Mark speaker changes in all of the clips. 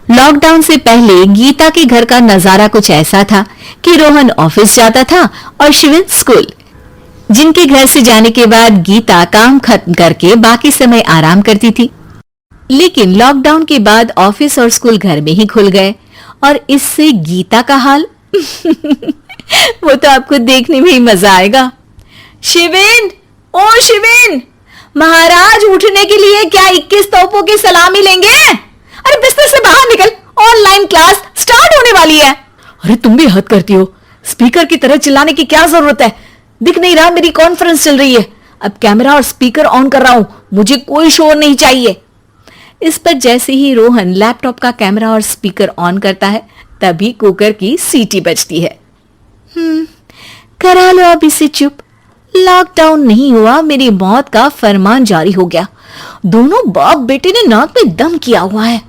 Speaker 1: Lockdown से पहले गीता के घर का नजारा कुछ ऐसा था कि रोहन ऑफिस जाता था और शिविन स्कूल। जिनके घर से जाने के बाद गीता काम खत्म करके बाकी समय आराम करती थी। लेकिन लॉकडाउन के बाद ऑफिस और स्कूल घर में ही खुल गए और इससे गीता का हाल वो तो आपको देखने में ही मजा आएगा। शिविन, ओ शिविन, महाराज उठने के लिए क्या 21 तोपों की सलामी लेंगे? अरे बिस्तर से बाहर निकल, ऑनलाइन क्लास स्टार्ट होने वाली है।
Speaker 2: अरे तुम भी हद करती हो, स्पीकर की तरह चिल्लाने की क्या जरूरत है? दिख नहीं रहा मेरी कॉन्फ्रेंस चल रही है। अब कैमरा और स्पीकर ऑन कर रहा हूं, मुझे कोई शोर नहीं चाहिए।
Speaker 1: इस पर जैसे ही रोहन लैपटॉप का कैमरा और स्पीकर ऑन करता है तभी कुकर की सीटी बजती है। करा लो अब इसे चुप। लॉकडाउन नहीं हुआ, मेरी मौत का फरमान जारी हो गया। दोनों बाप बेटे ने नाक में दम किया हुआ है।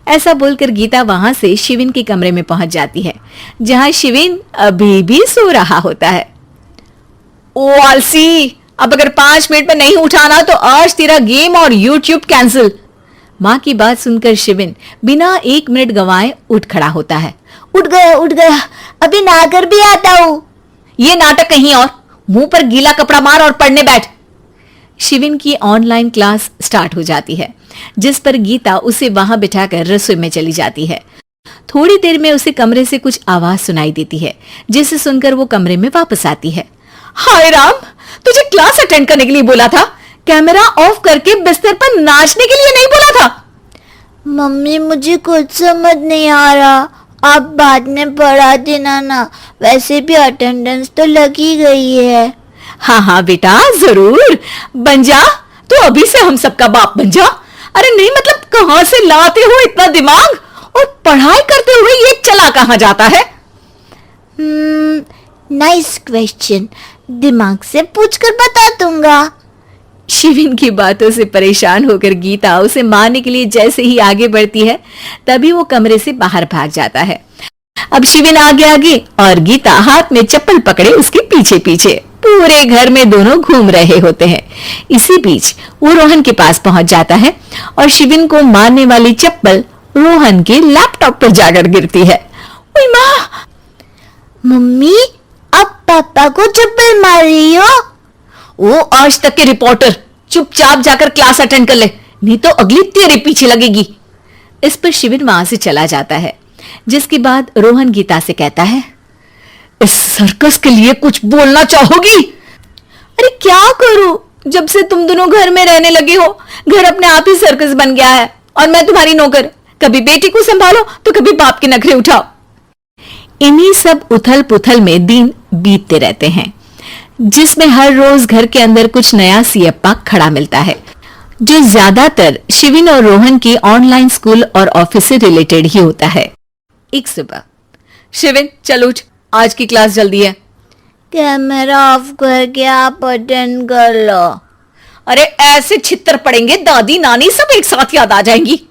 Speaker 1: ऐसा बोलकर गीता वहां से शिविन के कमरे में पहुंच जाती है, जहां शिविन अभी भी सो रहा होता है।
Speaker 2: ओ आलसी, अब अगर 5 मिनट में नहीं उठाना तो आज तेरा गेम और यूट्यूब कैंसिल।
Speaker 1: मां की बात सुनकर शिविन बिना 1 मिनट गंवाए उठ खड़ा होता है।
Speaker 3: उठ गया, अभी नहाकर भी आता हूं।
Speaker 2: ये नाटक कहीं और, मुंह पर गीला कपड़ा मार और पढ़ने बैठ।
Speaker 1: शिविन की ऑनलाइन क्लास स्टार्ट हो जाती है, जिस पर गीता उसे वहां बिठाकर रसोई में चली जाती है। थोड़ी देर में उसे कमरे से कुछ आवाज सुनाई देती है, जिसे सुनकर वो कमरे में वापस आती है।
Speaker 2: हाय राम, तुझे क्लास अटेंड करने के लिए बोला था, कैमरा ऑफ करके बिस्तर पर नाचने के लिए नहीं बोला था।
Speaker 3: मम्मी मुझे कुछ समझ नहीं आ रहा, आप बाद में पढ़ा देना ना, वैसे भी अटेंडेंस तो लगी गई है।
Speaker 2: हाँ बेटा, जरूर बन जा, तो अभी से हम सबका बाप बन जा। अरे नहीं मतलब कहां से लाते हो इतना दिमाग, और पढ़ाई करते हुए ये चला कहां जाता है?
Speaker 3: नाइस क्वेश्चन, दिमाग से पूछकर बता दूंगा।
Speaker 1: शिविन की बातों से परेशान होकर गीता उसे मारने के लिए जैसे ही आगे बढ़ती है तभी वो कमरे से बाहर भाग जाता है। अब शिविन आगे आगे और गीता हाथ में चप्पल पकड़े उसके पीछे पीछे पूरे घर में दोनों घूम रहे होते हैं। इसी बीच वो रोहन के पास पहुंच जाता है और शिविन को मारने वाली चप्पल रोहन के लैपटॉप पर जाकर गिरती है।
Speaker 3: ओए माँ! मम्मी, अब पापा को चप्पल मार रही हो?
Speaker 2: ओ आज तक के रिपोर्टर, चुपचाप जाकर क्लास अटेंड कर ले, नहीं तो अगली तेरे पीछे लगेगी।
Speaker 1: इस पर शिविन वहां से चला जाता है, जिसके बाद रोहन गीता से कहता है,
Speaker 2: इस सर्कस के लिए कुछ बोलना चाहोगी?
Speaker 1: अरे क्या करूं, जब से तुम दोनों घर में रहने लगे हो, घर अपने आप ही सर्कस बन गया है और मैं तुम्हारी नौकर। कभी बेटी को संभालो तो कभी बाप के नखरे उठाओ। इन्हीं सब उथल पुथल में दिन बीतते रहते हैं, जिसमें हर रोज घर के अंदर कुछ नया सियप्पा खड़ा मिलता है, जो ज्यादातर शिविन और रोहन की ऑनलाइन स्कूल और ऑफिस से रिलेटेड ही होता है। एक सुबह,
Speaker 2: शिविन चल उठ, आज की क्लास जल्दी है।
Speaker 3: कैमरा ऑफ करके आप अटेंड कर लो।
Speaker 2: अरे ऐसे छित्तर पड़ेंगे, दादी नानी सब एक साथ याद आ जाएंगी।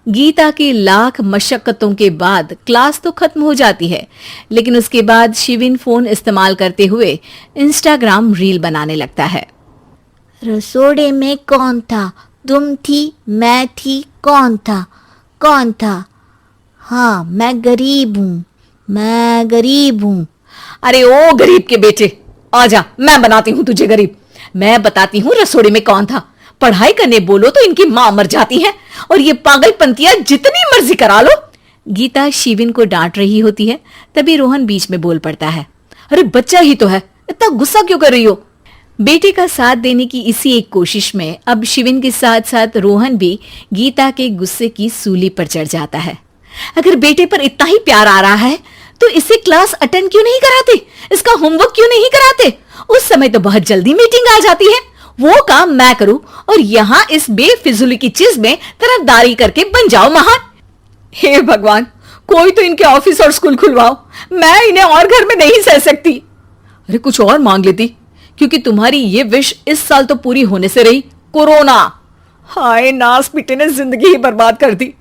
Speaker 1: गीता की लाख मशक्कतों के बाद क्लास तो खत्म हो जाती है, लेकिन उसके बाद शिविन फोन इस्तेमाल करते हुए इंस्टाग्राम रील बनाने लगता है।
Speaker 3: रसोड़े में कौन था? तुम थी, मैं थी, कौन था? हाँ, मैं गरीब हूँ।
Speaker 2: अरे ओ गरीब के बेटे, आजा, मैं बनाती हूँ तुझे गरीब। मैं बताती हूँ रसोड़े में कौन था। पढ़ाई करने बोलो तो इनकी मां मर जाती है, और ये पागलपंतियां जितनी मर्जी करा लो।
Speaker 1: गीता शिविन को डांट रही होती है, तभी रोहन बीच में बोल पड़ता है।
Speaker 2: अरे बच्चा ही तो है, इतना गुस्सा क्यों कर रही हो?
Speaker 1: बेटे का साथ देने की इसी एक कोशिश में अब शिविन के साथ साथ रोहन भी गीता के गुस्से की सूली पर चढ़ जाता है।
Speaker 2: अगर बेटे पर इतना ही प्यार आ रहा है तो इसे क्लास अटेंड क्यों नहीं कराते, इसका होमवर्क क्यों नहीं कराते? उस समय तो बहुत जल्दी मीटिंग आ जाती है, वो काम मैं करूं और यहां इस बेफिजुली की चीज में तरफदारी करके बन जाओ महान। हे भगवान, कोई तो इनके ऑफिस और स्कूल खुलवाओ, मैं इन्हें और घर में नहीं सह सकती। अरे कुछ और मांग लेती, क्योंकि तुम्हारी ये विश इस साल तो पूरी होने से रही, कोरोना। हाय नास पिटे ने जिंदगी ही बर्बाद कर दी।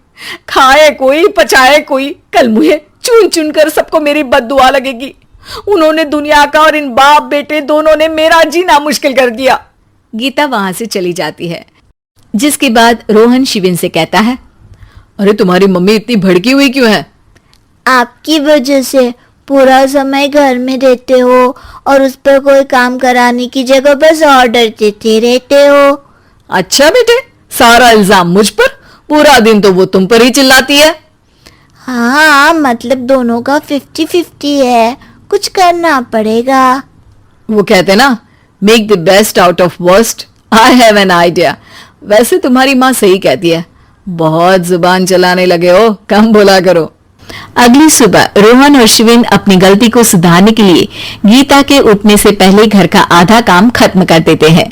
Speaker 2: खाए कोई पचाए कोई, कल मुझे चुन चुन कर सबको मेरी बद्दुआ लगेगी। उन्होंने दुनिया का और इन बाप बेटे दोनों ने मेरा जीना मुश्किल कर दिया।
Speaker 1: गीता वहां से चली जाती है, जिसके बाद रोहन शिविन से कहता है,
Speaker 2: अरे तुम्हारी मम्मी इतनी भड़की हुई क्यों है?
Speaker 3: आपकी वजह से पूरा समय घर में रहते हो और उस पर कोई काम कराने की जगह बस ऑर्डर देते रहते हो।
Speaker 2: अच्छा बेटे, सारा इल्जाम मुझ पर? पूरा दिन तो वो तुम पर ही चिल्लाती है।
Speaker 3: हाँ, मतलब दोनों का 50-50 है, कुछ करना पड़ेगा।
Speaker 2: वो कहते ना, make the best out of worst. I have an idea. वैसे तुम्हारी माँ सही कहती है, बहुत जुबान चलाने लगे हो, कम बोला करो।
Speaker 1: अगली सुबह रोहन और शिविन अपनी गलती को सुधारने के लिए गीता के उठने से पहले घर का आधा काम खत्म कर देते हैं,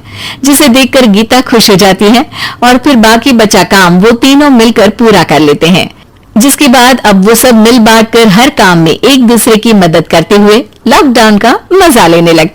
Speaker 1: जिसे देखकर गीता खुश हो जाती है और फिर बाकी बचा काम वो तीनों मिलकर पूरा कर लेते हैं। जिसके बाद अब वो सब मिल बांट कर हर काम में एक दूसरे की मदद करते हुए लॉकडाउन का मजा लेने लगते